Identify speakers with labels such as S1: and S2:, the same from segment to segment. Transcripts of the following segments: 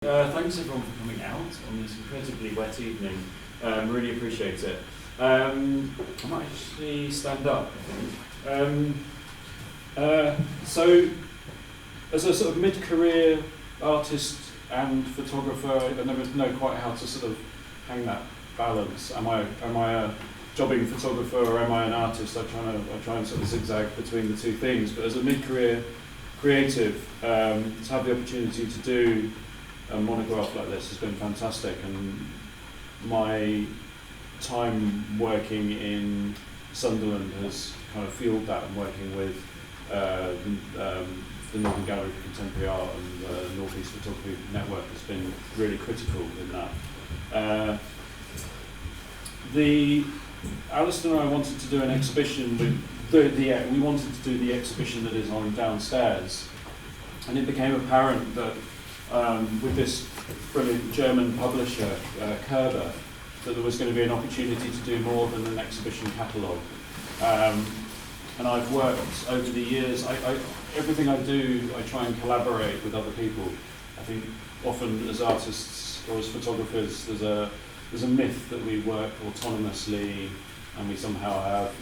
S1: Thanks everyone for coming out on this incredibly wet evening. Really appreciate it. I might actually stand up, I think. So, as a sort of mid-career artist and photographer, I never know quite how to sort of hang that balance. Am I a jobbing photographer or am I an artist? I try and sort of zigzag between the two things. But as a mid-career creative, to have the opportunity to do a monograph like this has been fantastic, and my time working in Sunderland has kind of fueled that, and working with the Northern Gallery for Contemporary Art and the North East Photography Network has been really critical in that. Alistair and I wanted to do an exhibition with we wanted to do the exhibition that is on downstairs, and it became apparent that with this brilliant German publisher, Kerber, that there was going to be an opportunity to do more than an exhibition catalogue. And I've worked over the years, everything I do, I try and collaborate with other people. I think often as artists or as photographers, there's a myth that we work autonomously and we somehow have,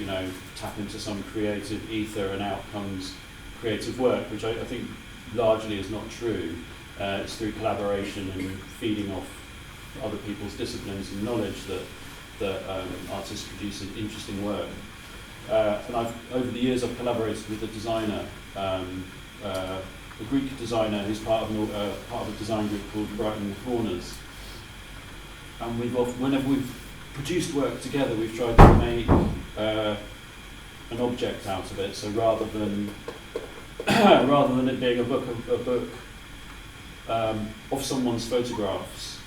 S1: tap into some creative ether and out comes creative work, which I think largely is not true. It's through collaboration and feeding off other people's disciplines and knowledge that artists produce interesting work. And over the years, I've collaborated with a designer, a Greek designer who's part of a design group called Brighton Corners. And whenever we've produced work together, we've tried to make an object out of it. So rather than it being a book of someone's photographs,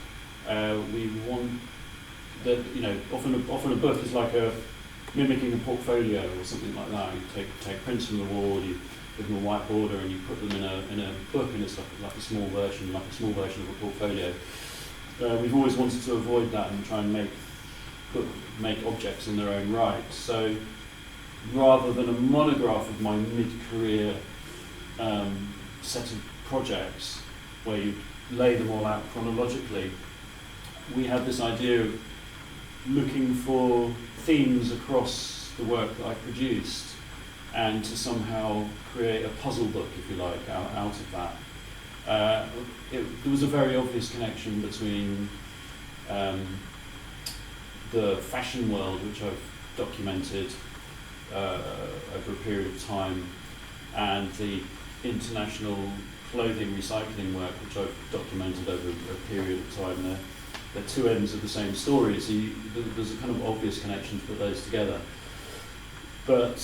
S1: we want that, often a book is like mimicking a portfolio or something like that. You take prints from the wall, you give them a white border, and you put them in a book, and it's like a small version of a portfolio. We've always wanted to avoid that and try and make objects in their own right. So rather than a monograph of my mid-career set of projects, where you lay them all out chronologically, we had this idea of looking for themes across the work that I produced, and to somehow create a puzzle book, if you like, out of that. There was a very obvious connection between the fashion world, which I've documented over a period of time, and the international clothing recycling work, which I've documented over a period of time. They're two ends of the same story, so there's a kind of obvious connection to put those together. But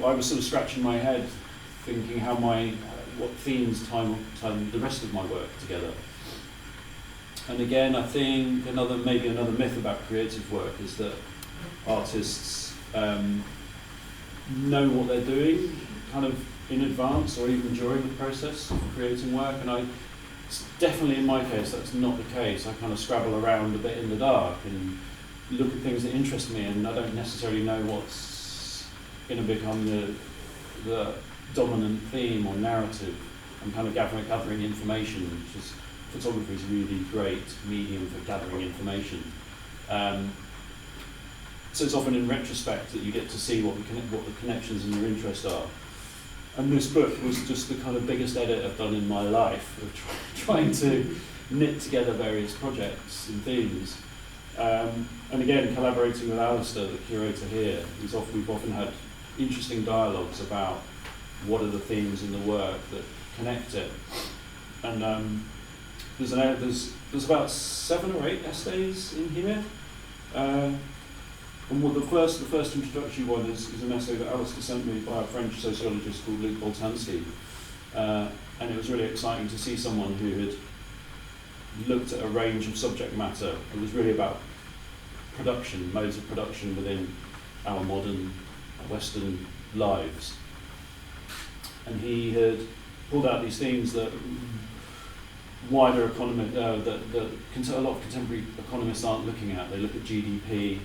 S1: I was sort of scratching my head, thinking what themes tie the rest of my work together. And again, I think maybe another myth about creative work is that artists know what they're doing, kind of in advance or even during the process of creating work, and definitely in my case that's not the case. I kind of scrabble around a bit in the dark and look at things that interest me, and I don't necessarily know what's going to become the dominant theme or narrative. I'm kind of gathering information, which is, photography is a really great medium for gathering information. So it's often in retrospect that you get to see what the connections and your interests are. And this book was just the kind of biggest edit I've done in my life, of trying to knit together various projects and themes. And again, collaborating with Alistair, the curator here, we've often had interesting dialogues about what are the themes in the work that connect it. And there's about 7 or 8 essays in here. And the first introductory one is an essay that Alistair sent me by a French sociologist called Luc Boltanski. And it was really exciting to see someone who had looked at a range of subject matter. It was really about production, modes of production within our modern Western lives. And he had pulled out these themes that wider economy, that a lot of contemporary economists aren't looking at. They look at GDP.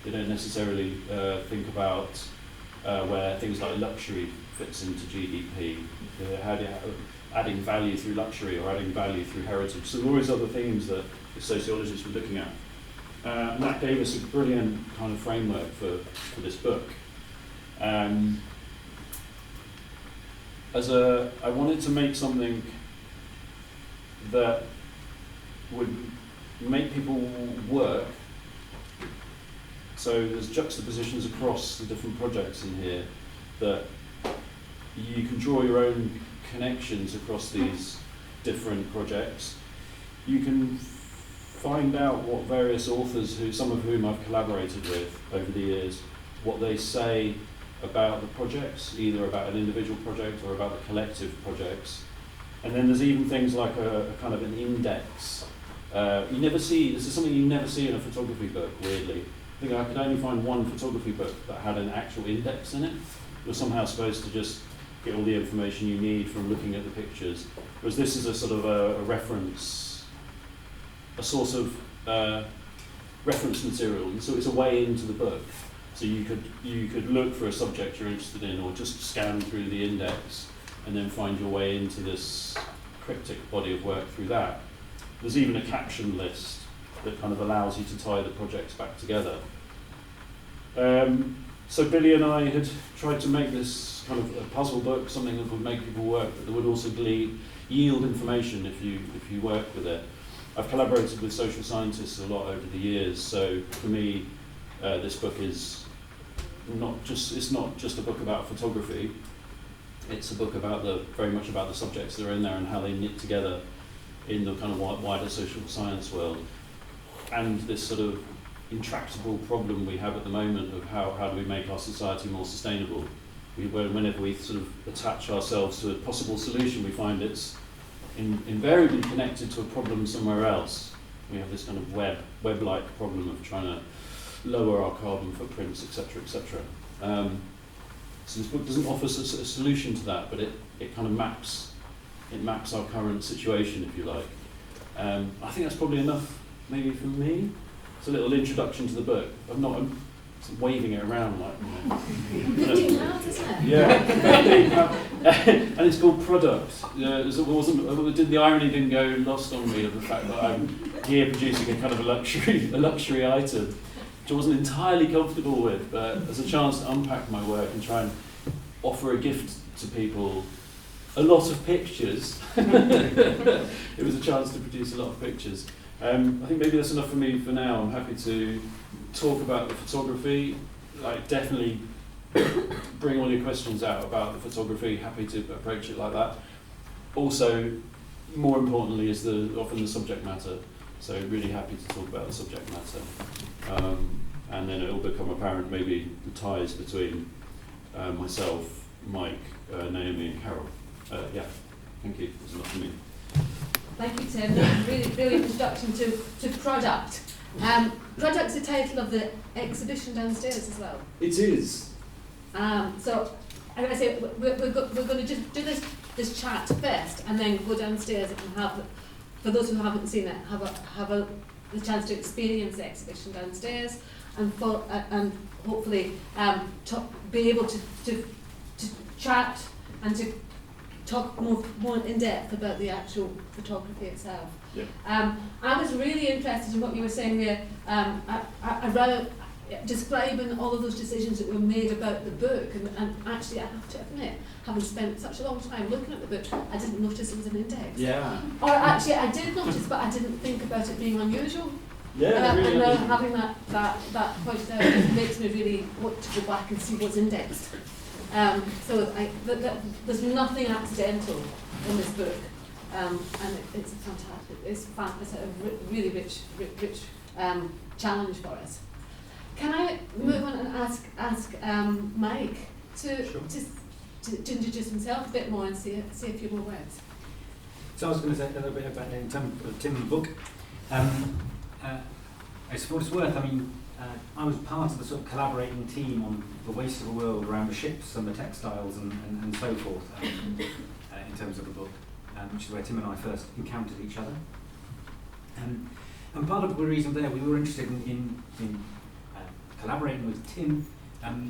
S1: They don't necessarily think about where things like luxury fits into GDP. adding value through luxury or adding value through heritage. So all these other themes that the sociologists were looking at. And that gave us a brilliant kind of framework for this book. I wanted to make something that would make people work. So there's juxtapositions across the different projects in here that you can draw your own connections across these different projects. You can find out what various authors, some of whom I've collaborated with over the years, what they say about the projects, either about an individual project or about the collective projects. And then there's even things like a kind of an index. This is something you never see in a photography book, weirdly. I think I could only find one photography book that had an actual index in it. You're somehow supposed to just get all the information you need from looking at the pictures. Whereas this is a sort of a reference, a source of reference material, and so it's a way into the book. So you could look for a subject you're interested in, or just scan through the index and then find your way into this cryptic body of work through that. There's even a caption list that kind of allows you to tie the projects back together. So Billy and I had tried to make this kind of a puzzle book, something that would make people work, but that would also yield information if you work with it. I've collaborated with social scientists a lot over the years, so for me, this book is it's not just a book about photography. It's a book very much about the subjects that are in there and how they knit together in the kind of wider social science world, and this sort of intractable problem we have at the moment of how do we make our society more sustainable. Whenever we sort of attach ourselves to a possible solution, we find it's invariably connected to a problem somewhere else. We have this kind of web-like problem of trying to lower our carbon footprints, etc., etc. So this book doesn't offer a solution to that, but it kind of maps our current situation, if you like. I think that's probably enough, maybe for me. It's a little introduction to the book. I'm not waving it around like,
S2: Pretty loud, isn't it?
S1: Yeah, and it's called Product. The irony didn't go lost on me of the fact that I'm here producing a kind of a luxury item, which I wasn't entirely comfortable with, but as a chance to unpack my work and try and offer a gift to people. A lot of pictures. It was a chance to produce a lot of pictures. I think maybe that's enough for me for now. I'm happy to talk about the photography. Like, definitely bring all your questions out about the photography. Happy to approach it like that. Also, more importantly, is often the subject matter. So really happy to talk about the subject matter. And then it'll become apparent maybe the ties between myself, Mike, Naomi and Carol. Yeah, thank you. That's enough for me.
S2: Thank you, Tim. Really brilliant introduction to Product. Product's the title of the exhibition downstairs as well.
S1: It is.
S2: So I'm going to say we're going to just do this chat first, and then go downstairs and have, for those who haven't seen it, have the chance to experience the exhibition downstairs, and hopefully be able to chat and to talk more in depth about the actual photography itself.
S1: Yeah.
S2: I was really interested in what you were saying there around describing all of those decisions that were made about the book, and actually I have to admit, having spent such a long time looking at the book, I didn't notice it was an index.
S1: Yeah.
S2: Or actually I did notice, but I didn't think about it being unusual.
S1: Yeah, really.
S2: And now having that pointed out, it makes me really want to go back and see what's indexed. So there's nothing accidental in this book, and it's fantastic. It's a really rich challenge for us. Can I move on and ask Mike to introduce himself a bit more and say a few more words?
S3: So I was going to say a little bit about in terms of Tim and the book. I suppose it's worth. I mean, I was part of the sort of collaborating team on the Waste of the World around the ships and the textiles and so forth in terms of the book, which is where Tim and I first encountered each other. And part of the reason there, we were interested in collaborating with Tim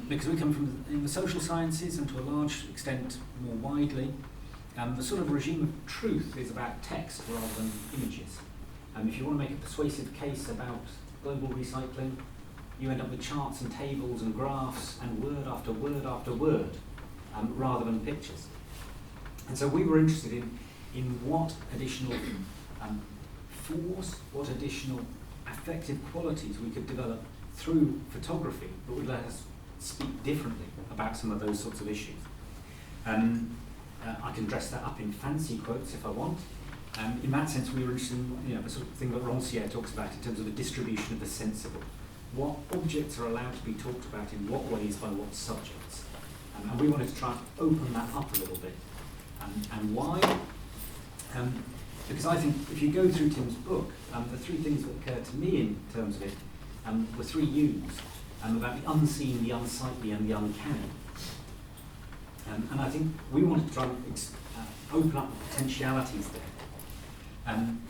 S3: because we come from the social sciences and to a large extent more widely the sort of regime of truth is about text rather than images. If you want to make a persuasive case about global recycling, you end up with charts and tables and graphs and word after word after word, rather than pictures. And so we were interested in what additional force, what additional affective qualities we could develop through photography that would let us speak differently about some of those sorts of issues. I can dress that up in fancy quotes if I want. In that sense, we were interested in the sort of thing that Rancière talks about in terms of the distribution of the sensible. What objects are allowed to be talked about in what ways by what subjects? And we wanted to try and open that up a little bit. And why? Because I think if you go through Tim's book, the three things that occurred to me in terms of it were three U's, about the unseen, the unsightly, and the uncanny. And I think we wanted to try and open up the potentialities there. And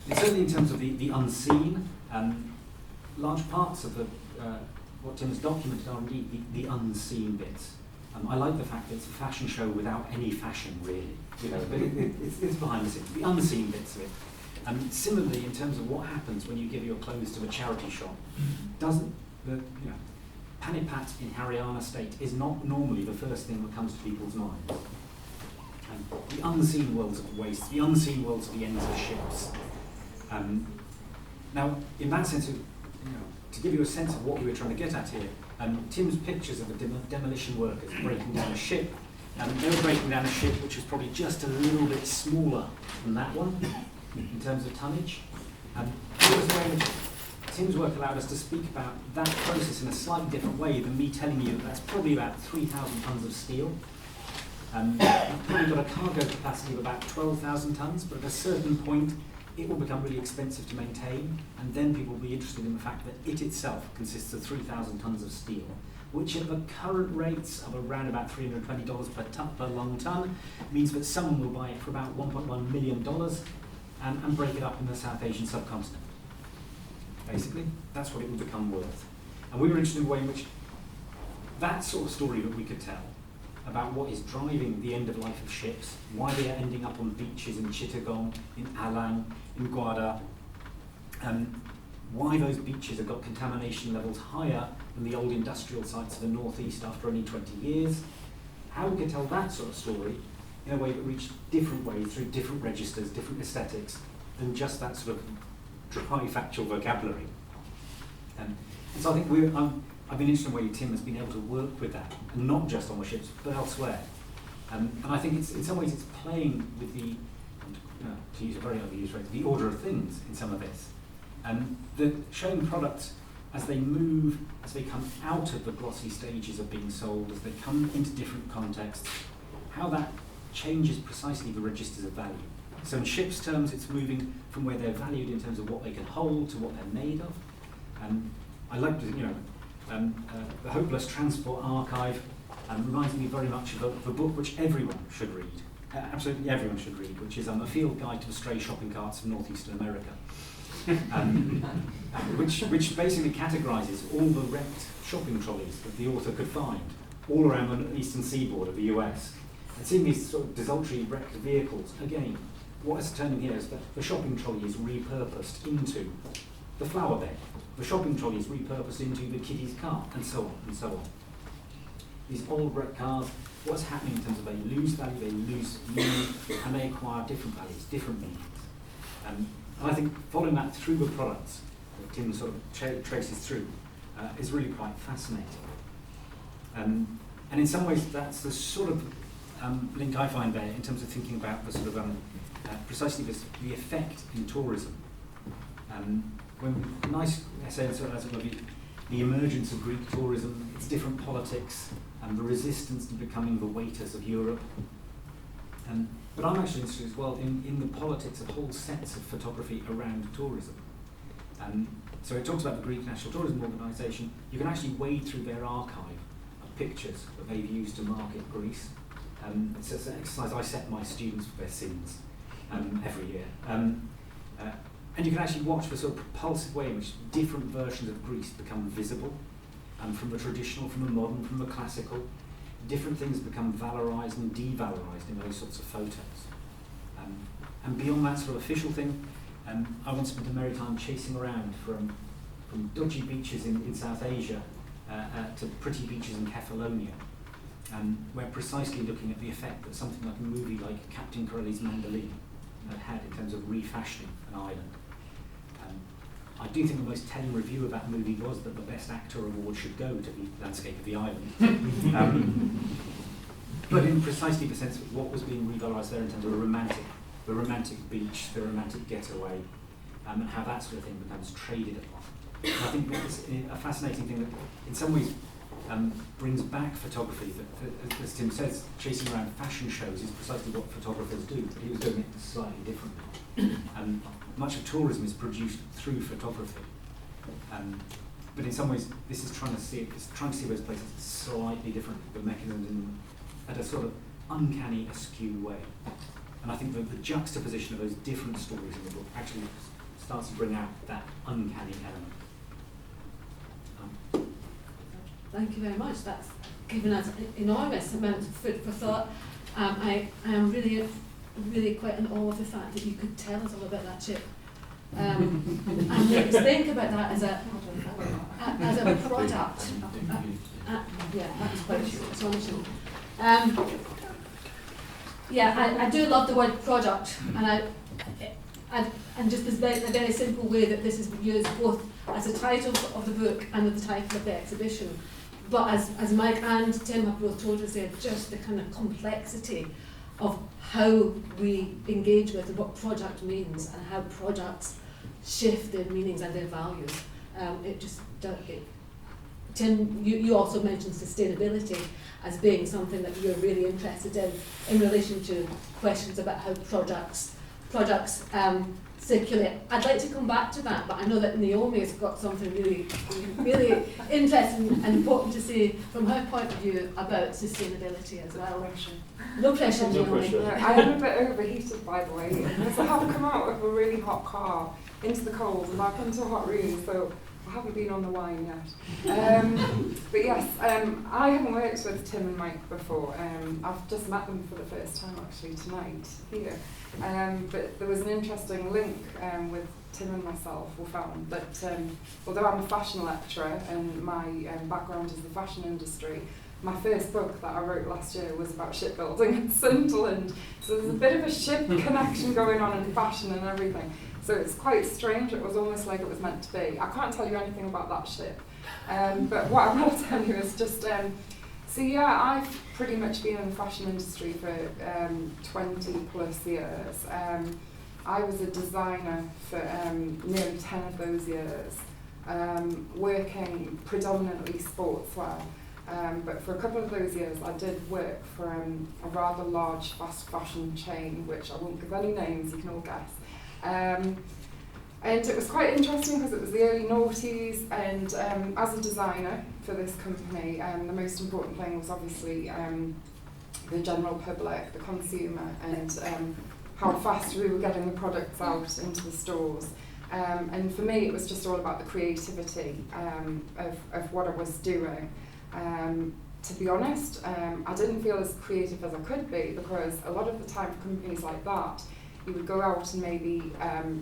S3: certainly in terms of the unseen, large parts of what Tim has documented are indeed the unseen bits. I like the fact that it's a fashion show without any fashion, really. But it's behind the scenes, the unseen bits of it. Similarly, in terms of what happens when you give your clothes to a charity shop, Panipat in Haryana state is not normally the first thing that comes to people's minds. The unseen worlds of waste, the unseen worlds of the ends of ships. Now, in that sense, to give you a sense of what we were trying to get at here, Tim's pictures of the demolition workers breaking down a ship, they were breaking down a ship which was probably just a little bit smaller than that one in terms of tonnage. Tim's work allowed us to speak about that process in a slightly different way than me telling you that that's probably about 3,000 tonnes of steel. You've probably got a cargo capacity of about 12,000 tonnes, but at a certain point it will become really expensive to maintain, and then people will be interested in the fact that it itself consists of 3,000 tonnes of steel, which at the current rates of around about $320 per long tonne means that someone will buy it for about $1.1 million and break it up in the South Asian subcontinent. Basically, that's what it will become worth. And we were interested in the way in which that sort of story that we could tell about what is driving the end of life of ships, why they are ending up on beaches in Chittagong, in Alang, in Gwadar, why those beaches have got contamination levels higher than the old industrial sites of the northeast after only 20 years, how we could tell that sort of story in a way that reached different ways through different registers, different aesthetics, than just that sort of dry factual vocabulary. And so I think I've been interested in the way Tim has been able to work with that, and not just on the ships, but elsewhere. And I think it's, in some ways it's playing with the, to use a very overused phrase, the order of things in some of this. And showing products as they move, as they come out of the glossy stages of being sold, as they come into different contexts, how that changes precisely the registers of value. So in ships' terms, it's moving from where they're valued in terms of what they can hold to what they're made of. I like to, the Hopeless Transport Archive reminds me very much of a book which everyone should read, absolutely everyone should read, which is A Field Guide to the Stray Shopping Carts of Northeastern America, which basically categorises all the wrecked shopping trolleys that the author could find all around the eastern seaboard of the US. And seeing these sort of desultory wrecked vehicles, again, what is turning here is that the shopping trolley is repurposed into the flower bed. The shopping trolley is repurposed into the kiddie's cart, and so on, and so on. These old wrecked cars, what's happening in terms of they lose value, they lose meaning, and they acquire different values, different meanings. And I think following that through the products that Tim sort of traces through is really quite fascinating. And in some ways, that's the sort of link I find there in terms of thinking about the sort of precisely the effect in tourism. When nice essay and sort of the emergence of Greek tourism, its different politics, and the resistance to becoming the waiters of Europe. But I'm actually interested as well in the politics of whole sets of photography around tourism. So it talks about the Greek National Tourism Organisation. You can actually wade through their archive of pictures that they've used to market Greece. It's an exercise I set my students for their sins every year. And you can actually watch the sort of propulsive way in which different versions of Greece become visible, from the traditional, from the modern, from the classical. different things become valorised and devalorised in those sorts of photos. And beyond that sort of official thing, I once spent a merry time chasing around from dodgy beaches in South Asia to pretty beaches in Kefalonia, where precisely looking at the effect that something like a movie like Captain Corelli's Mandolin had in terms of refashioning an island. I do think the most telling review of that movie was that the Best Actor award should go to the landscape of the island. But in precisely the sense of what was being revalorised there in terms of the romantic beach, the romantic getaway, and how that sort of thing becomes traded upon. And I think that's a fascinating thing that in some ways brings back photography. That, as Tim says, chasing around fashion shows is precisely what photographers do, but he was doing it slightly differently. Much of tourism is produced through photography. But in some ways, this is trying to see those places slightly differently, the mechanism at a sort of uncanny, askew way. And I think that the juxtaposition of those different stories in the book actually starts to bring out that uncanny element.
S2: Thank you very much. That's given us an enormous amount of food for thought. I am really quite in awe of the fact that you could tell us all about that ship. And make us think about that as a product. Yeah, that was quite astonishing. I do love the word product, and just this a very simple way that this is used both as a title of the book and as the title of the exhibition. But as Mike and Tim have both told us there, just the kind of complexity of how we engage with what product means and how products shift their meanings and their values. Tim, you also mentioned sustainability as being something that you're really interested in relation to questions about how products circulate. I'd like to come back to that, but I know that Naomi has got something really interesting and important to say from her point of view about sustainability as well. No pressure, Naomi.
S4: I am a bit overheated, by the way, because I have come out of a really hot car into the cold and back into a hot room, so I haven't been on the wine yet. But yes, I haven't worked with Tim and Mike before. I've just met them for the first time actually tonight here. But there was an interesting link with Tim and myself. We found that although I'm a fashion lecturer and my background is the fashion industry, my first book that I wrote last year was about shipbuilding in Sunderland. So there's a bit of a ship connection going on in fashion and everything. So it's quite strange. It was almost like it was meant to be. I can't tell you anything about that ship. But what I will tell you is just, I've pretty much been in the fashion industry for 20 plus years. I was a designer for nearly 10 of those years, working predominantly sportswear. But for a couple of those years I did work for a rather large fast fashion chain, which I won't give any names, you can all guess. And it was quite interesting because it was the early noughties, and as a designer for this company, the most important thing was obviously the general public, the consumer, and how fast we were getting the products out into the stores. And for me it was just all about the creativity of what I was doing. To be honest, I didn't feel as creative as I could be, because a lot of the time for companies like that, you would go out and maybe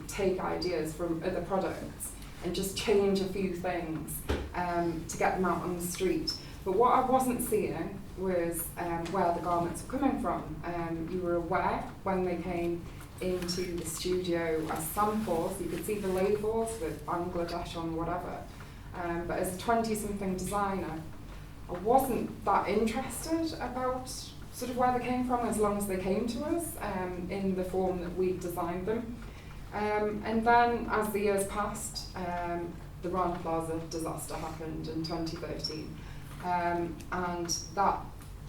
S4: take ideas from other products and just change a few things to get them out on the street. But what I wasn't seeing was where the garments were coming from. You were aware when they came into the studio as samples, you could see the labels with Bangladesh on whatever. But as a 20-something designer, I wasn't that interested about sort of where they came from, as long as they came to us in the form that we designed them. And then as the years passed, the Rana Plaza disaster happened in 2013. And that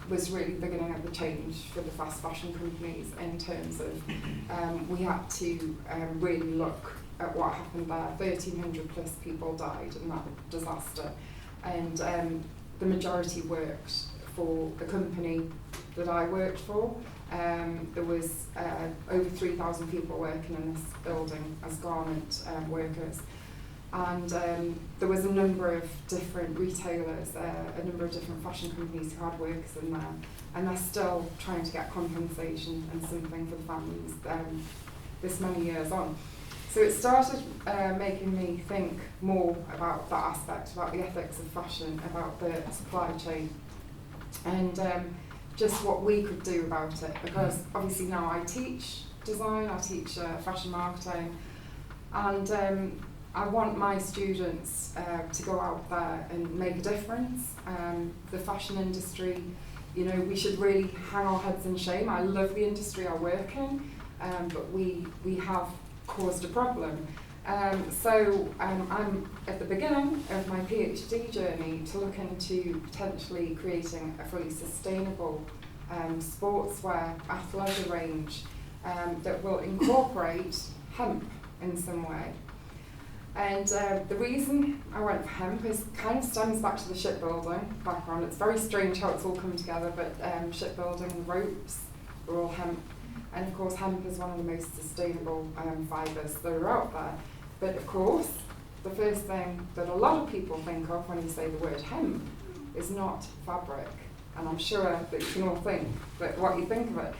S4: was really the beginning of the change for the fast fashion companies, in terms of we had to really look at what happened there. 1,300 plus people died in that disaster. And the majority worked for the company that I worked for. There was over 3,000 people working in this building as garment workers. and there was a number of different retailers, a number of different fashion companies who had workers in there, and they're still trying to get compensation and something for the families this many years on. So it started making me think more about that aspect, about the ethics of fashion, about the supply chain, and just what we could do about it, because obviously now I teach design, I teach fashion marketing, and I want my students to go out there and make a difference. The fashion industry, you know, we should really hang our heads in shame. I love the industry I work in, but we have caused a problem. So I'm at the beginning of my PhD journey to look into potentially creating a fully sustainable sportswear athleisure range that will incorporate hemp in some way. And the reason I went for hemp is kind of stems back to the shipbuilding background. It's very strange how it's all come together, but shipbuilding, the ropes are all hemp. And of course, hemp is one of the most sustainable fibres that are out there. But of course, the first thing that a lot of people think of when you say the word hemp is not fabric. And I'm sure that you can all think that what you think of it.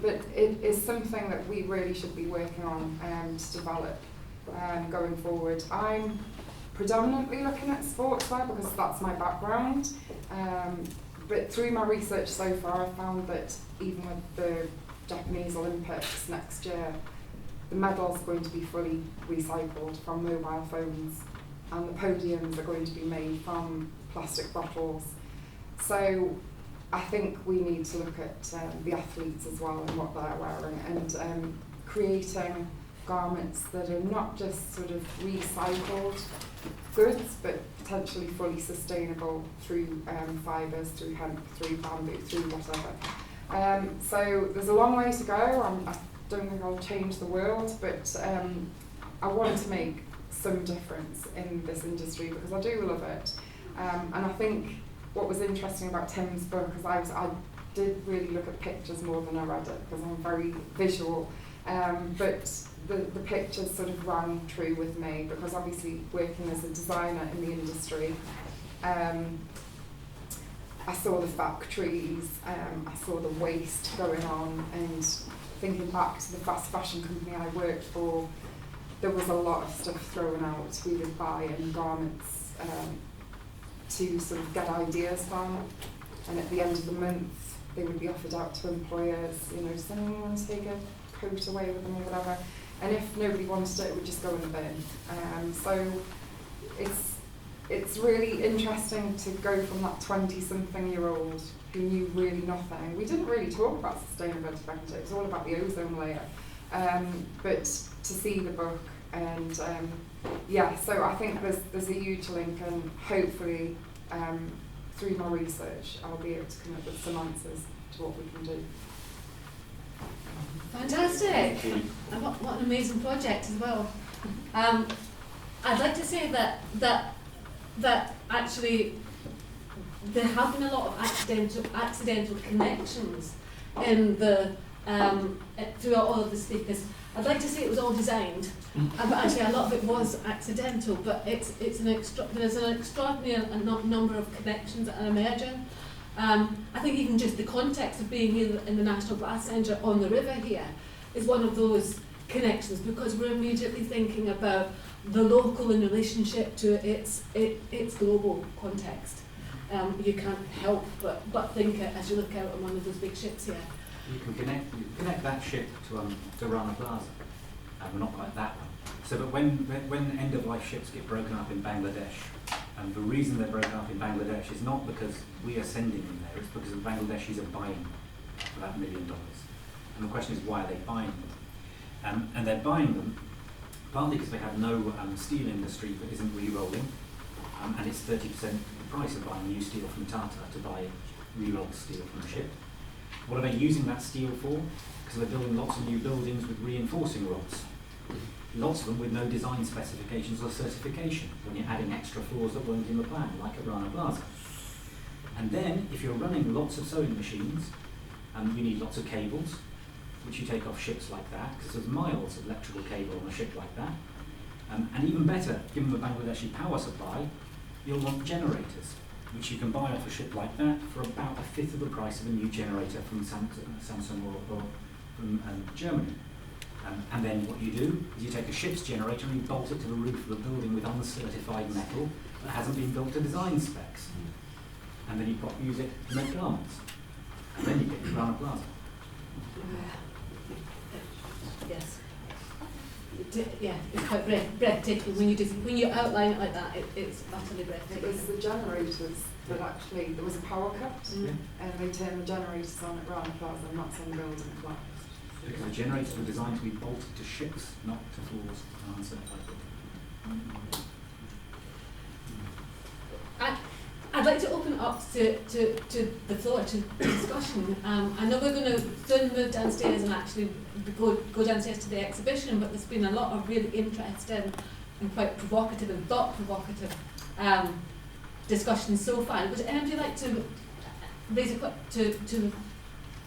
S4: But it is something that we really should be working on to develop going forward. I'm predominantly looking at sportswear because that's my background. But through my research so far, I found that even with the Japanese Olympics next year, the medals are going to be fully recycled from mobile phones, and the podiums are going to be made from plastic bottles. So I think we need to look at the athletes as well and what they're wearing, and creating garments that are not just sort of recycled goods, but potentially fully sustainable through fibres, through hemp, through bamboo, through whatever. So there's a long way to go. I don't think I'll change the world, but I want to make some difference in this industry because I do love it. And I think what was interesting about Tim's book is I did really look at pictures more than I read it because I'm very visual. But the pictures sort of rang true with me because obviously working as a designer in the industry, I saw the factories, I saw the waste going on, and thinking back to the fast fashion company I worked for, there was a lot of stuff thrown out. We would buy in garments to sort of get ideas from, and at the end of the month they would be offered out to employers, you know, does anyone want to take a coat away with them or whatever, and if nobody wanted it, it would just go in the bin. So it's really interesting to go from that 20-something-year-old who knew really nothing. We didn't really talk about sustainability back in the day, it was all about the ozone layer. But to see the book and yeah, so I think there's a huge link, and hopefully through my research I'll be able to come up with some answers to what we can do.
S2: Fantastic! And what an amazing project as well. I'd like to say that actually there have been a lot of accidental connections in the throughout all of the speakers. I'd like to say it was all designed, but actually a lot of it was accidental. But there's an extraordinary number of connections that are emerging. I think even just the context of being here in the National Glass Centre on the river here is one of those connections, because we're immediately thinking about the local in relationship to its global context. You can't help but think it as you look out on one of those big ships here.
S3: You can connect that ship to Rana Plaza. Well, not quite that one. So, but when end-of-life ships get broken up in Bangladesh, the reason they're broken up in Bangladesh is not because we are sending them there, it's because the Bangladeshis are buying them for that $1 million. And the question is, why are they buying them? And they're buying them partly because they have no steel industry that isn't re-rolling, and it's 30% the price of buying new steel from Tata to buy re-rolled steel from a ship. What are they using that steel for? Because they're building lots of new buildings with reinforcing rods. Lots of them with no design specifications or certification, when you're adding extra floors that weren't in the plan, like at Rana Plaza. And then, if you're running lots of sewing machines, you need lots of cables, which you take off ships like that, because there's miles of electrical cable on a ship like that. And even better, given the Bangladeshi power supply, you'll want generators, which you can buy off a ship like that for about a fifth of the price of a new generator from Samsung or from Germany. And then what you do is you take a ship's generator and you bolt it to the roof of a building with uncertified metal that hasn't been built to design specs. And then you pop music to make garments. And then you get your Rana Plaza.
S2: Yes. Yeah, it's quite breathtaking when you outline it like that. It's utterly breathtaking.
S4: It was the generators that actually, there was a power cut, and they turned the generators on at Rana Plaza, and that's when the building collapsed.
S3: Because the generators were designed to be bolted to ships, not to floors and uncertified buildings.
S2: I'd like to open it up to the floor, to discussion. I know we're going to soon move downstairs and actually go downstairs to the exhibition, but there's been a lot of really interesting and quite provocative and thought-provocative discussions so far. Would anybody like to raise to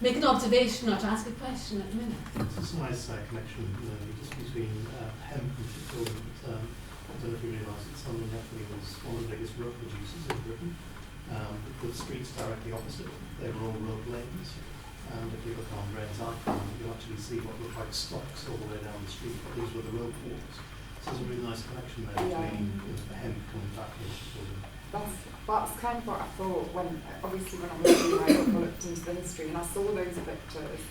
S2: make an observation or to ask a question at the minute?
S5: It's a nice connection just between hemp and shipbuilding. I don't know if you realise that Sunderland Ethylene was one of the biggest rope producers in Britain. They put streets directly opposite. They were all rope lanes. And if you look on Red's Icon, you'll actually see what look like stocks all the way down the street. But these were the rope walks. So there's a really nice connection there between the hemp coming back and shipbuilding.
S4: That's kind of what I thought when I was reading my book, I looked into the history and I saw those pictures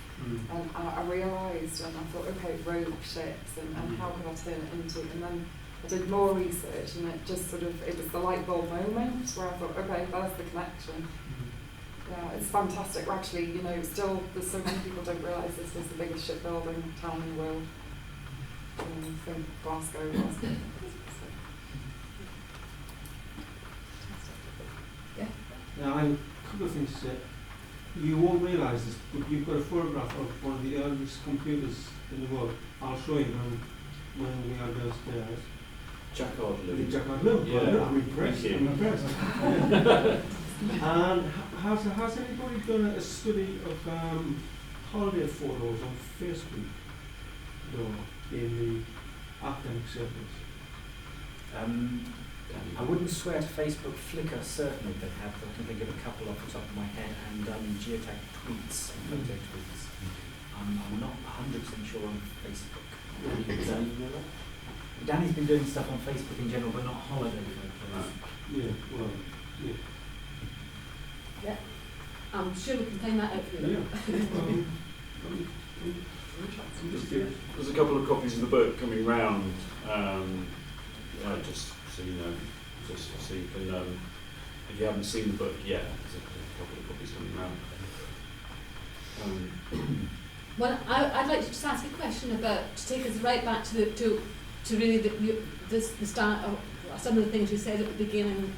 S4: and I realised and I thought, okay, rope ships and how could I turn it into, and then I did more research and it just sort of, it was the light bulb moment where I thought, okay, there's the connection. Yeah, it's fantastic. We're actually, still, there's so many people don't realise this is the biggest shipbuilding town in the world. I think Glasgow.
S6: Now, a couple of things to say. You won't realise this, but you've got a photograph of one of the earliest computers in the world. I'll show you when we are downstairs.
S1: Jacquard Lou.
S6: The Jacquard Lou.
S1: Yeah.
S6: Well, I'm impressed.
S1: Thank you.
S6: I'm impressed. And has anybody done a study of holiday photos on Facebook? No, in the academic circles.
S3: I wouldn't swear to Facebook. Flickr certainly they have. I can think of a couple off the top of my head, and geotag tweets, and photo tweets. I'm not 100% sure on Facebook. Danny's been doing stuff on Facebook in general, but not holiday photos.
S6: Yeah, well, yeah.
S2: Yeah, I'm sure we can find that out for you.
S1: There's a couple of copies of the book coming round, just so you know, just so you can, if you haven't seen the book yet, there's a couple of copies coming round.
S2: Well, I'd like to just ask a question about, to take us right back to really the start of some of the things you said at the beginning,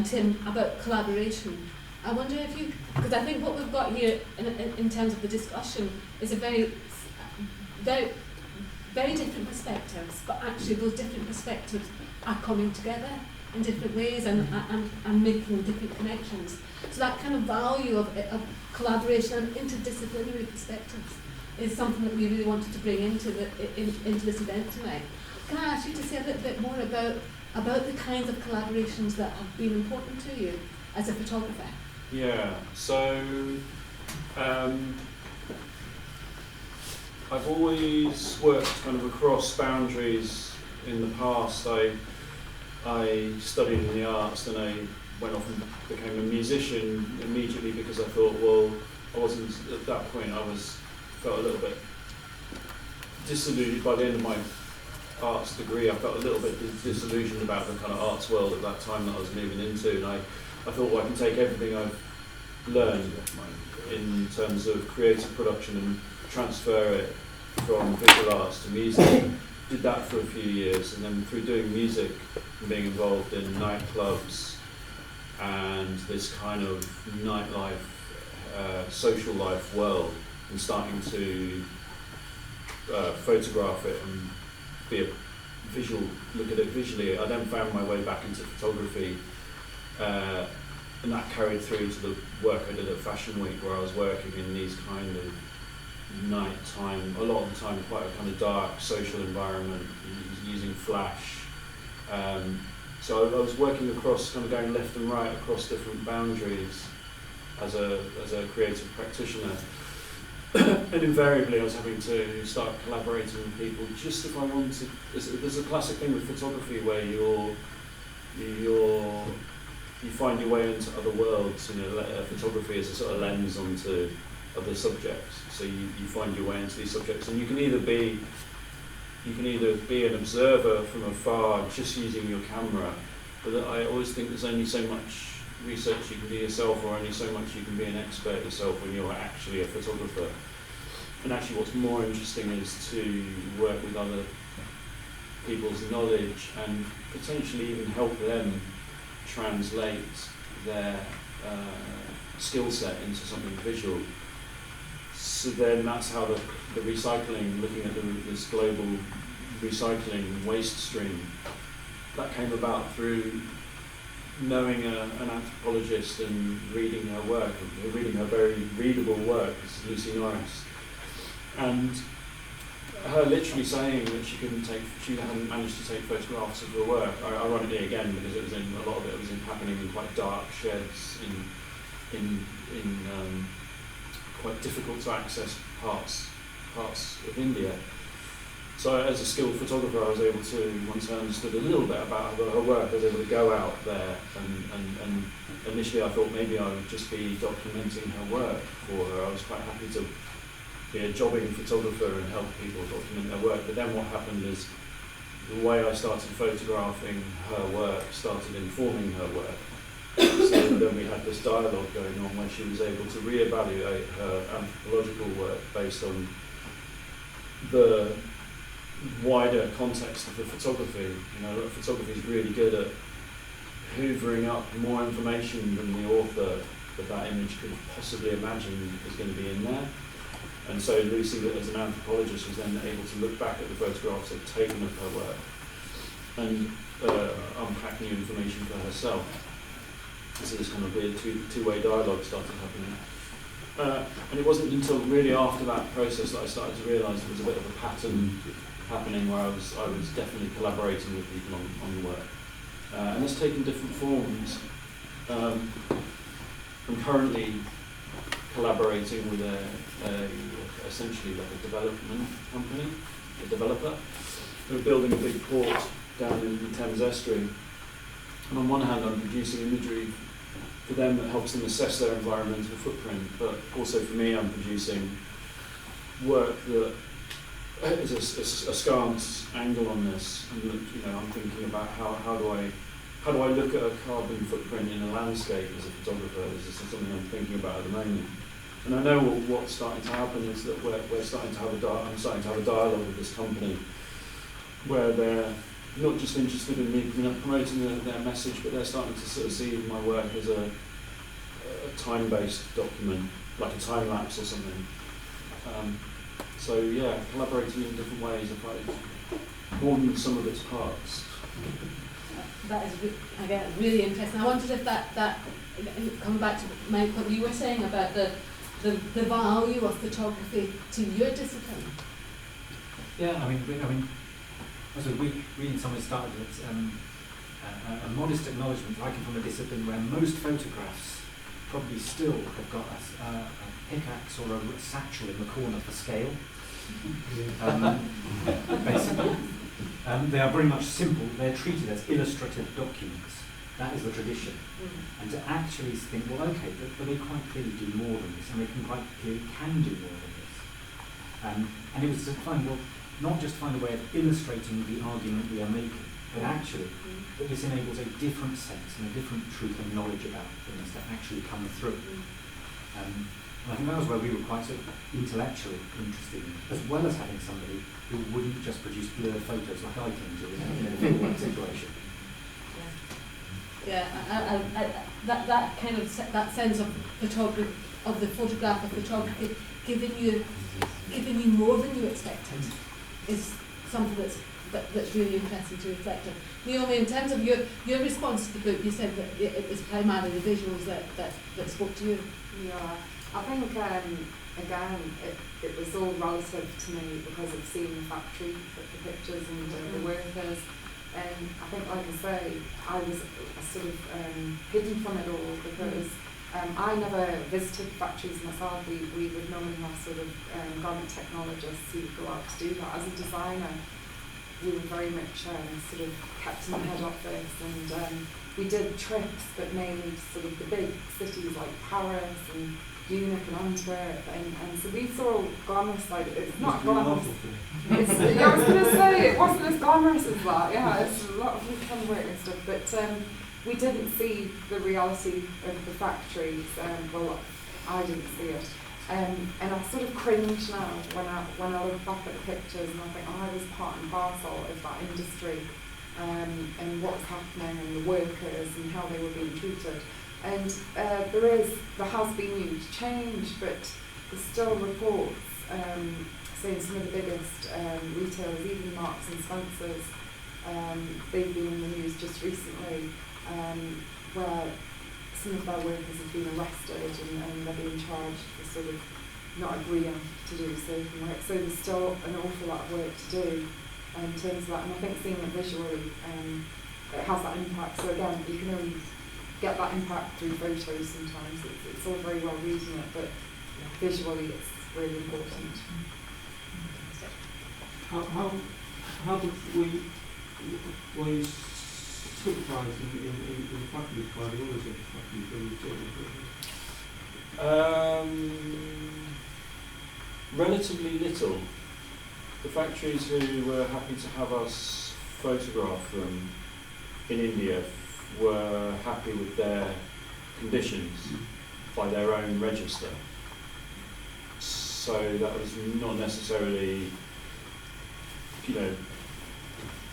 S2: Tim, about collaboration. I wonder if you, because I think what we've got here in terms of the discussion is a very different perspectives, but actually those different perspectives are coming together in different ways and making different connections. So that kind of value of collaboration and interdisciplinary perspectives is something that we really wanted to bring into this event tonight. Can I ask you to say a little bit more about the kinds of collaborations that have been important to you as a photographer?
S1: Yeah, so I've always worked kind of across boundaries in the past. I studied in the arts, then I went off and became a musician immediately because I thought, well, I wasn't, at that point felt a little bit disillusioned by the end of my arts degree. I felt a little bit disillusioned about the kind of arts world at that time that I was moving into, and I thought, well, I can take everything I've learned in terms of creative production and transfer it from visual arts to music. Did that for a few years, and then through doing music and being involved in nightclubs and this kind of nightlife, social life world, and starting to photograph it and be a visual, look at it visually, I then found my way back into photography, and that carried through to the work I did at Fashion Week, where I was working in these kind of night time, a lot of the time quite a kind of dark social environment, using flash. So I was working across, kind of going left and right across different boundaries as a creative practitioner. And invariably I was having to start collaborating with people just if I wanted. There's a classic thing with photography where you find your way into other worlds. You know, photography is a sort of lens onto other subjects. So you find your way into these subjects, and you can either be an observer from afar, just using your camera. But I always think there's only so much research you can do yourself, or only so much you can be an expert yourself when you're actually a photographer. And actually what's more interesting is to work with other people's knowledge and potentially even help them translate their skill set into something visual. So then that's how the recycling, looking at this global recycling waste stream, that came about through knowing an anthropologist and reading her work, reading her very readable work, Lucy Norris, and her literally saying that she hadn't managed to take photographs of her work, ironically again, because a lot of it was happening in quite dark sheds in quite difficult to access parts of India. So as a skilled photographer, I was able to, once I understood a little bit about her work, I was able to go out there and initially I thought maybe I would just be documenting her work for her. I was quite happy to be a jobbing photographer and help people document their work. But then what happened is the way I started photographing her work started informing her work. So then we had this dialogue going on where she was able to reevaluate her anthropological work based on the wider context of the photography. You know, photography is really good at hoovering up more information than the author of that image could possibly imagine is going to be in there. And so Lucy, as an anthropologist, was then able to look back at the photographs they'd taken of her work and unpack new information for herself. So this kind of weird two-way dialogue started happening. And it wasn't until really after that process that I started to realise there was a bit of a pattern happening where I was definitely collaborating with people on the work. And it's taken different forms. I'm currently collaborating with essentially like a development company, a developer. We're building a big port down in the Thames Estuary. And on one hand, I'm producing imagery for them that helps them assess their environmental footprint, but also for me, I'm producing work that is a askance angle on this. And you know, I'm thinking about how do I look at a carbon footprint in a landscape as a photographer? This is something I'm thinking about at the moment. And I know what's starting to happen is that we're starting to have I'm starting to have a dialogue with this company where they're not just interested in me promoting their message, but they're starting to sort of see my work as a time-based document, like a time lapse or something. So yeah, collaborating in different ways, more than some of its parts.
S2: That is, again, really interesting. I wondered if that coming back to Mike, what you were saying about the value of photography to your discipline.
S3: Yeah, I mean, so we in some ways started with a modest acknowledgement. I come from a discipline where most photographs probably still have got a pickaxe or a satchel in the corner for scale. Basically, they are very much simple. They're treated as illustrative documents. That is the tradition. And to actually think, well, okay, but they quite clearly do more than this, and they quite clearly can do more than this. And it was to find, well, not just find a way of illustrating the argument we are making, but actually that this enables a different sense and a different truth and knowledge about things that actually come through. And I think that was where we were quite sort of intellectually interested in, as well as having somebody who wouldn't just produce blurred photos like I tend to in a full situation.
S2: Yeah, that kind of that sense of photography, of the photograph of photography, giving you more than you expected, is something that's really interesting to reflect on. Naomi, in terms of your response to the book, you said that it was primarily the visuals that spoke to you.
S4: Yeah, I think again, it was all relative to me because of seeing the factory, the pictures and the workers. And I think, like I say, I was sort of hidden from it all because I never visited factories myself. We would normally have sort of garment technologists who would go out to do that. As a designer, we were very much sort of kept in the head office, and we did trips, but mainly to sort of the big cities like Paris and Munich and Antwerp, and so we saw glamorous side. It's not glamorous. It's, I was going to say, it wasn't as glamorous as that. Yeah, it's a lot of fun work and stuff, but we didn't see the reality of the factories. Well, I didn't see it. And I sort of cringe now when I look back at the pictures and I think, oh, I was part and parcel of that industry, and what was happening and the workers and how they were being treated. And there has been huge change, but there's still reports saying some of the biggest retailers, even Marks and Spencer's, they've been in the news just recently, where some of their workers have been arrested and they're being charged for sort of not agreeing to do certain work. So there's still an awful lot of work to do in terms of that. And I think seeing it visually, it has that impact. So again, you can only get that impact through photos sometimes. It's all very well reading it, but visually it's really important.
S6: How much were you supervised in factories by the owners of the factories when you
S1: Relatively little. The factories who were happy to have us photograph them in India were happy with their conditions by their own register. So that was not necessarily,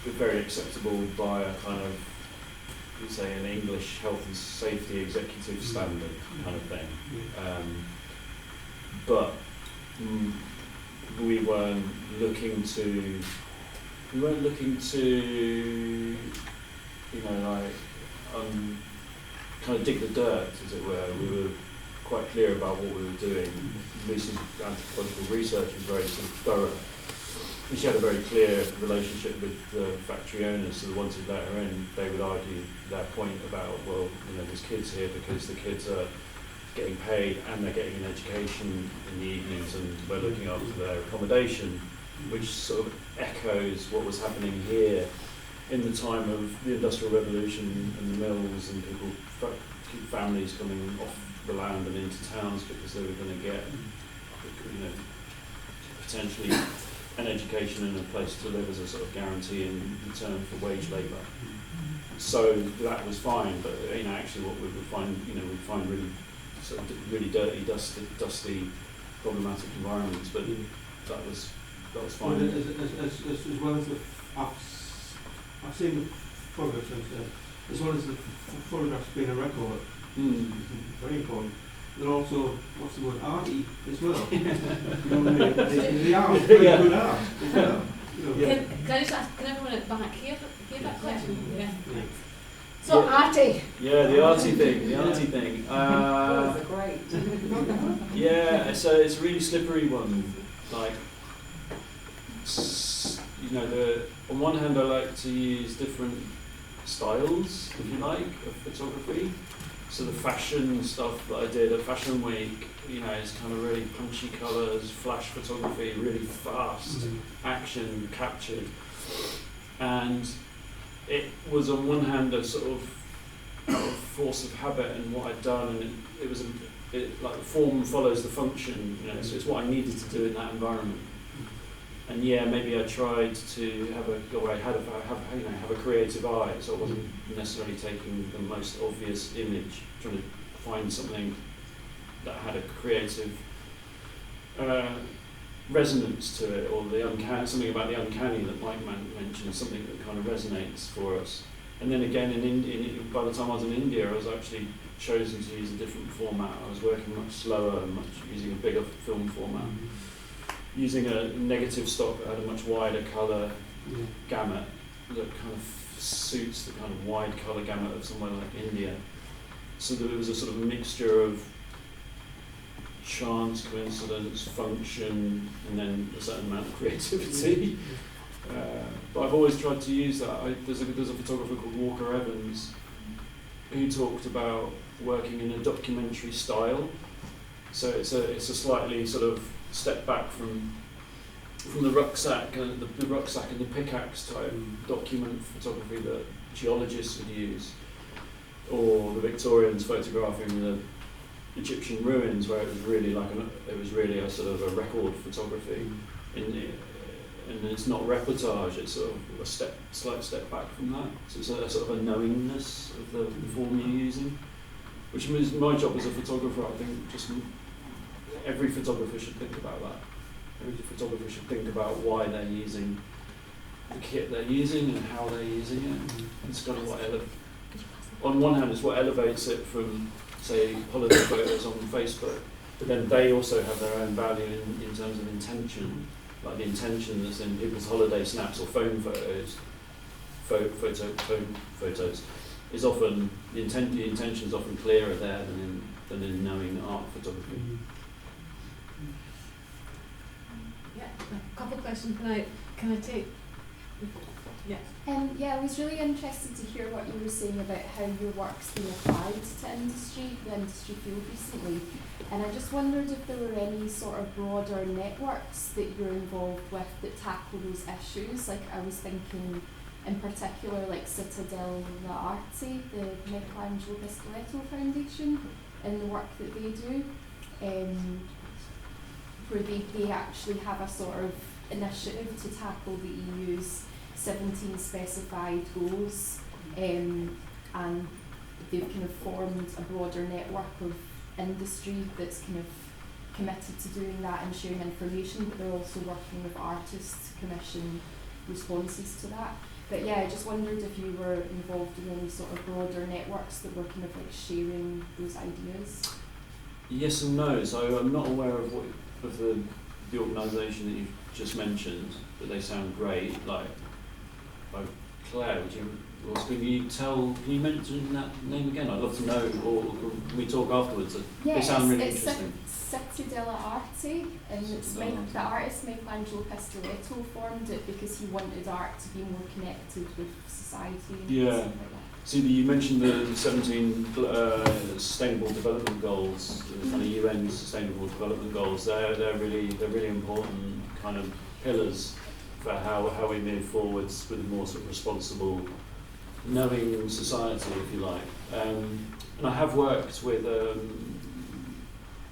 S1: very acceptable by a kind of, let's say, an English health and safety executive standard kind of thing. But we weren't looking to, kind of dig the dirt, as it were. We were quite clear about what we were doing. Lucy's anthropological research was very sort of thorough. And she had a very clear relationship with the factory owners, so the ones who let her in, they would argue their point about, well, there's kids here because the kids are getting paid and they're getting an education in the evenings and we're looking after their accommodation, which sort of echoes what was happening here in the time of the Industrial Revolution and the mills and people, families coming off the land and into towns because they were going to get, potentially an education and a place to live as a sort of guarantee in return for wage labour. So that was fine, but actually what we would find, we'd find really sort of really dirty, dusty, problematic environments. But that was fine.
S6: Well, as well as I've seen the photographs, as well as the photographs being a record, very important. They're also, what's the word, arty as well. They are very good art as well.
S2: Can I just ask, can everyone at the back hear that question? Yeah. So arty.
S1: Yeah, the arty thing, thing.
S4: Those are great.
S1: Yeah, so it's a really slippery one. Like, on one hand I like to use different styles, if you like, of photography. So the fashion stuff that I did at Fashion Week, is kind of really punchy colours, flash photography, really fast action captured. And it was on one hand a sort of out of force of habit and what I'd done, and it was like the form follows the function, so it's what I needed to do in that environment. And maybe I tried to have a creative eye, so I wasn't necessarily taking the most obvious image, trying to find something that had a creative resonance to it, or the uncanny, something about the uncanny that Mike mentioned, something that kind of resonates for us. And then again, by the time I was in India, I was actually chosen to use a different format. I was working much slower and using a bigger film format. Using a negative stock that had a much wider colour gamut that kind of suits the kind of wide colour gamut of somewhere like India. So there was a sort of mixture of chance, coincidence, function, and then a certain amount of creativity. But I've always tried to use that. There's a photographer called Walker Evans who talked about working in a documentary style. So it's a slightly sort of step back from the rucksack and the rucksack and the pickaxe type document photography that geologists would use, or the Victorians photographing the Egyptian ruins, where it was really a sort of a record photography. And it's not reportage; it's sort of a slight step back from that. So it's a sort of a knowingness of the form you're using, which means my job as a photographer. I think just every photographer should think about that. Every photographer should think about why they're using the kit they're using and how they're using it. It's kind of what on one hand, it's what elevates it from, say, holiday photos on Facebook, but then they also have their own value in terms of intention. Like the intention that's in people's holiday snaps or phone photos, phone photos, is often the intention is often clearer there than in knowing art photography.
S2: Yeah, a couple of questions. Can I take? Yeah.
S7: Yeah, I was really interested to hear what you were saying about how your work's been applied to the industry field recently. And I just wondered if there were any sort of broader networks that you're involved with that tackle those issues. Like I was thinking in particular like Citadella Arte, the Michelangelo Pistoletto Foundation, and the work that they do, where they actually have a sort of initiative to tackle the EU's 17 specified goals, and they've kind of formed a broader network of industry that's kind of committed to doing that and sharing information, but they're also working with artists to commission responses to that. But yeah, I just wondered if you were involved in any sort of broader networks that were kind of like sharing those ideas.
S1: Yes and no. So I'm not aware of the organisation that you've just mentioned, but they sound great. Like Claire, can you mention that name again? I'd love to know, or can we talk afterwards?
S7: Yeah,
S1: they sound really
S7: it's
S1: interesting.
S7: Citadella Arte, and it's the artist Michelangelo Pistoletto formed it because he wanted art to be more connected with society and stuff like that.
S1: See, you mentioned the 17 Sustainable Development Goals, the kind of UN Sustainable Development Goals. They're really important kind of pillars for how we move forwards with a more sort of responsible, knowing society, if you like. And I have worked with.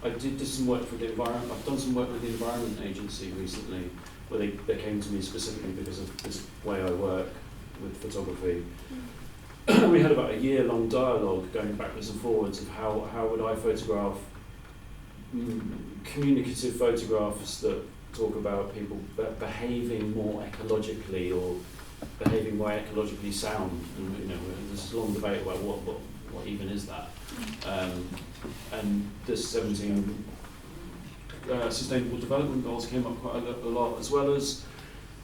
S1: I did some work for the environment. I've done some work with the Environment Agency recently, where they came to me specifically because of this way I work with photography. We had about a year-long dialogue going backwards and forwards of how would I photograph communicative photographs that talk about people behaving more ecologically or behaving more ecologically sound. And there's a long debate about what even is that. And the 17 Sustainable Development Goals came up quite a lot, as well as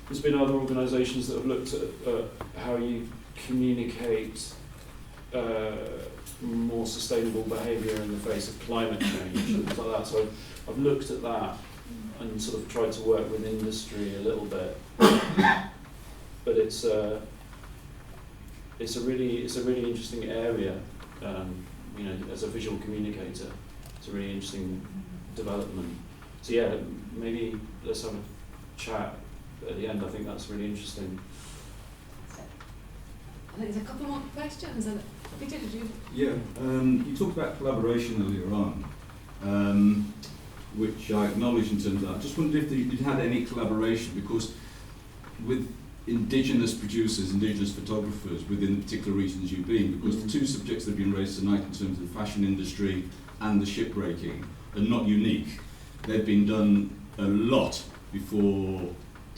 S1: there's been other organisations that have looked at how you communicate more sustainable behaviour in the face of climate change and things like that. So I've looked at that and sort of tried to work with industry a little bit, but it's a really interesting area. As a visual communicator, it's a really interesting development. So yeah, maybe let's have a chat at the end. I think that's really interesting.
S2: I think there's a couple more questions. And Peter, did you?
S8: Yeah, you talked about collaboration earlier on, which I acknowledge in terms of that. I just wondered if you'd had any collaboration, because with indigenous producers, indigenous photographers within the particular regions you've been, because the two subjects that have been raised tonight in terms of the fashion industry and the shipbreaking are not unique. They've been done a lot before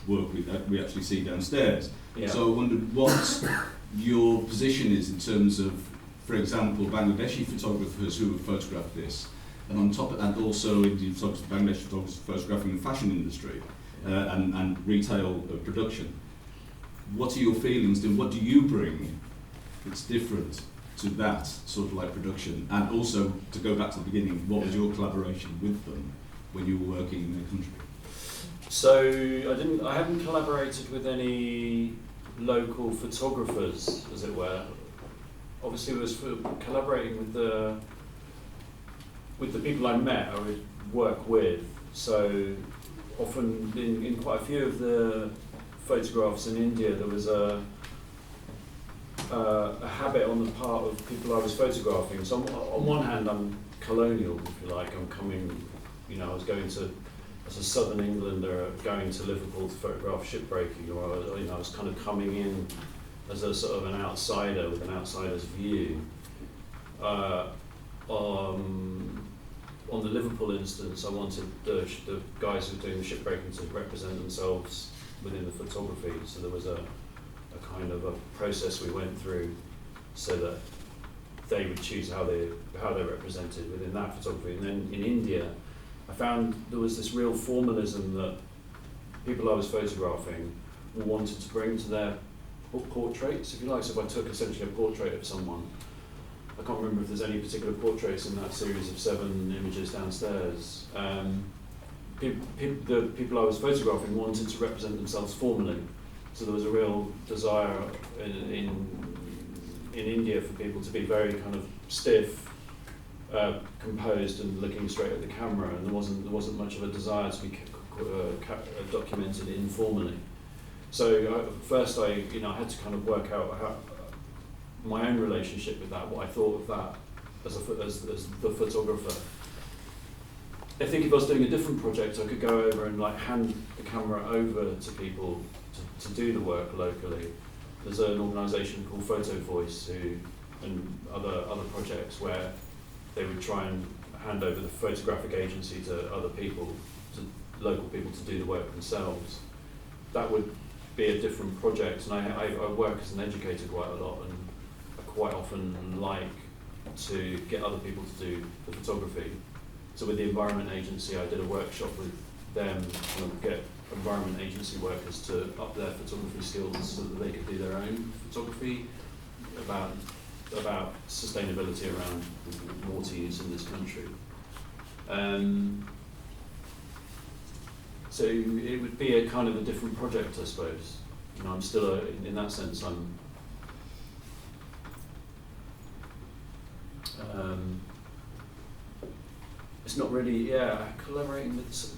S8: work we actually see downstairs.
S1: Yeah.
S8: So I wondered what your position is in terms of, for example, Bangladeshi photographers who have photographed this, and on top of that also Indian photographers, Bangladeshi photographers photographing the fashion industry and retail production. What are your feelings, and what do you bring that's different to that sort of like production? And also, to go back to the beginning, what was your collaboration with them when you were working in their country?
S1: So I haven't collaborated with any local photographers, as it were. Obviously, I was collaborating with the people I met, I would work with. So often in quite a few of the photographs in India, there was a habit on the part of people I was photographing. So on one hand, I'm colonial, if you like. I'm coming, I was going to, as a Southern Englander, going to Liverpool to photograph shipbreaking, or I was kind of coming in as a sort of an outsider with an outsider's view. On the Liverpool instance, I wanted the guys who were doing the shipbreaking to represent themselves within the photography. So there was a kind of a process we went through so that they would choose how they're represented within that photography. And then in India, I found there was this real formalism that people I was photographing wanted to bring to their portraits, if you like. So if I took essentially a portrait of someone, I can't remember if there's any particular portraits in that series of 7 images downstairs. The people I was photographing wanted to represent themselves formally. So there was a real desire in India for people to be very kind of stiff, composed and looking straight at the camera, and there wasn't much of a desire to be documented informally. So first I had to kind of work out how my own relationship with that, what I thought of that as the photographer. I think if I was doing a different project, I could go over and like hand the camera over to people to do the work locally. There's an organisation called Photo Voice and other projects where they would try and hand over the photographic agency to other people, to local people, to do the work themselves. That would be a different project, and I work as an educator quite a lot, and I quite often like to get other people to do the photography. So with the Environment Agency, I did a workshop with them to get environment agency workers to up their photography skills so that they could do their own photography about sustainability around water use in this country. So it would be a kind of a different project, I suppose. I'm still, in that sense, it's not really, collaborating with.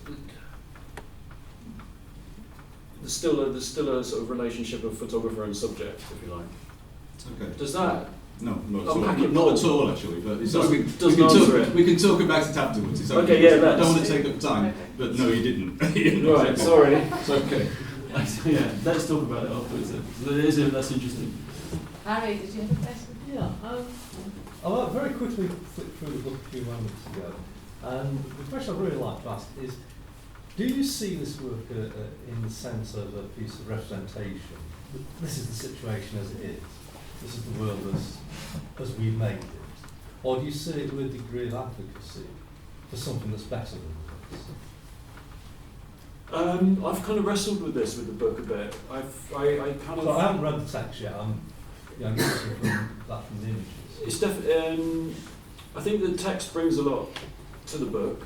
S1: There's still a sort of relationship of photographer and subject, if you like.
S8: Okay.
S1: Does that?
S8: No, not
S1: Unpack it
S8: not at all actually, but it's we can talk about it afterwards. It's
S1: okay, yeah,
S8: I don't want to take up time,
S2: Okay.
S8: but no, you didn't.
S1: Right, sorry.
S8: It's okay.
S9: Yeah, let's talk about it afterwards. That's interesting.
S2: Harry, did you have a question?
S10: Yeah, I very quickly flicked through the book a few moments ago, and the question I'd really like to ask is, do you see this work in the sense of a piece of representation? This is the situation as it is. This is the world as we made it. Or do you see it with a degree of advocacy for something that's better than this?
S1: I've kind of wrestled with this with the book a bit. I
S10: haven't read the text yet. I'm getting from the images.
S1: It's definitely. I think the text brings a lot to the book.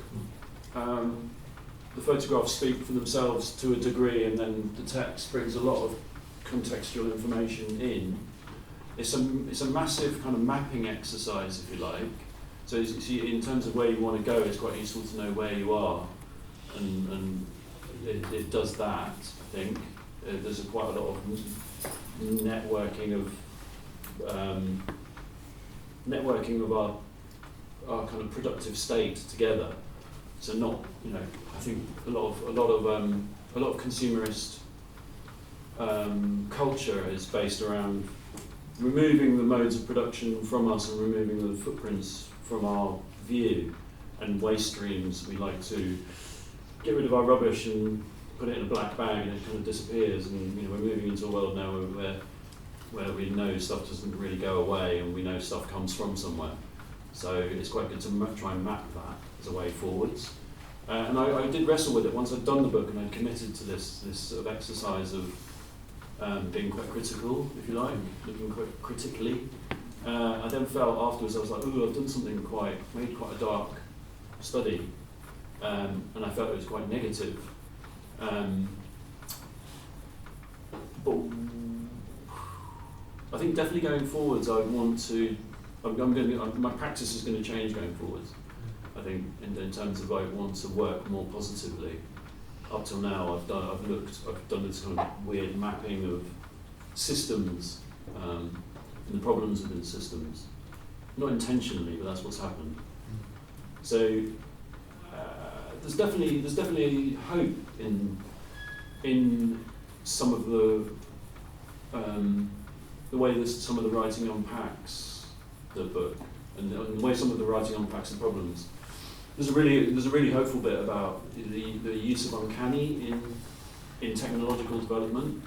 S1: The photographs speak for themselves to a degree, and then the text brings a lot of contextual information in. It's a massive kind of mapping exercise, if you like. So in terms of where you want to go, it's quite useful to know where you are, and it does that, I think. There's quite a lot of networking of our kind of productive state together. So not, I think a lot of consumerist culture is based around removing the modes of production from us and removing the footprints from our view and waste streams. We like to get rid of our rubbish and put it in a black bag and it kind of disappears, and we're moving into a world now where we know stuff doesn't really go away and we know stuff comes from somewhere. So it's quite good to try and map that as a way forwards. And I did wrestle with it once I'd done the book and I'd committed to this sort of exercise of being quite critical, if you like, looking quite critically
S9: I then felt afterwards, I was like, ooh, I've done something made quite a dark study, and I felt it was quite negative. But I think definitely going forwards, I want to. My practice is going to change going forwards. I think in terms of I want to work more positively. Up till now, I've done this kind of weird mapping of systems and the problems within systems, not intentionally, but that's what's happened. So there's definitely hope in some of the way that some of the writing unpacks the book, and the way some of the writing unpacks the problems. There's a really hopeful bit about the use of uncanny in technological development.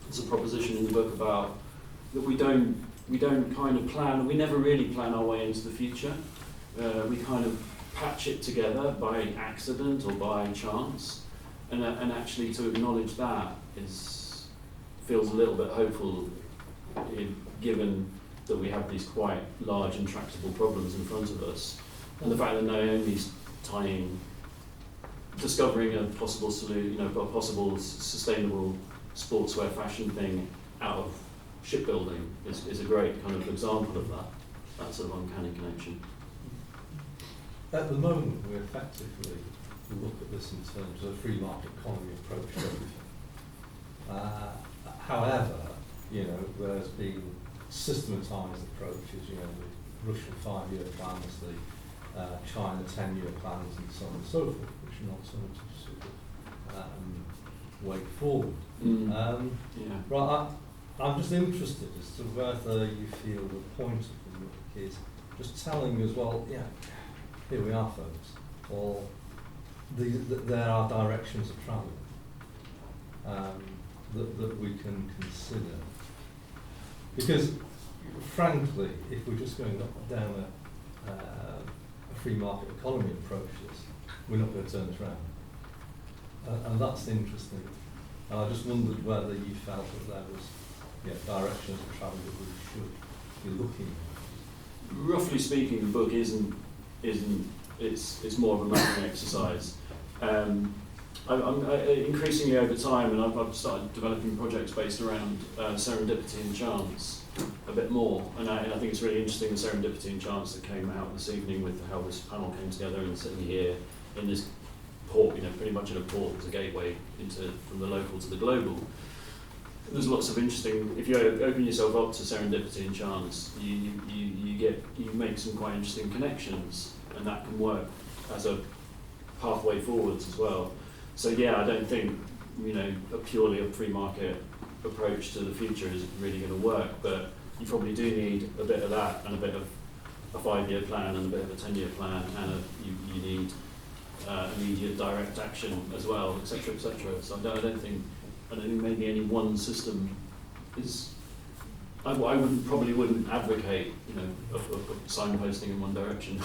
S9: There's a proposition in the book about that we don't kind of plan. We never really plan our way into the future. We kind of patch it together by accident or by chance, and actually to acknowledge that feels a little bit hopeful, given that we have these quite large intractable problems in front of us. And the fact that Naomi's discovering a possible solution, a possible sustainable sportswear fashion thing out of shipbuilding is a great kind of example of that sort of uncanny connection.
S10: At the moment, we effectively look at this in terms of a free market economy approach to everything. However, there's been systematised approaches, the Russian 5-year plans, the China 10-year plans, and so on and so forth, which are not so much sort of way forward. Right, I'm just interested as to whether you feel the point of the book is just telling us, well, here we are, folks, or there are directions of travel that we can consider. Because, frankly, if we're just going down a free market economy approach to this, we're not going to turn this around. And that's interesting. And I just wondered whether you felt that there was directions of travel that we should be looking at.
S9: Roughly speaking, the book isn't. It's more of a mapping exercise. I'm increasingly over time, and I've started developing projects based around serendipity and chance a bit more. And I think it's really interesting, the serendipity and chance that came out this evening with how this panel came together and sitting here in this port, pretty much in a port as a gateway from the local to the global. There's lots of interesting. If you open yourself up to serendipity and chance, you make some quite interesting connections, and that can work as a pathway forwards as well. So I don't think a purely free market approach to the future is really going to work, but you probably do need a bit of that and a bit of a 5-year plan and a bit of a 10-year plan, and you need immediate direct action as well, etc., etc. So I don't think maybe any one system is. I probably wouldn't advocate, of signposting in one direction.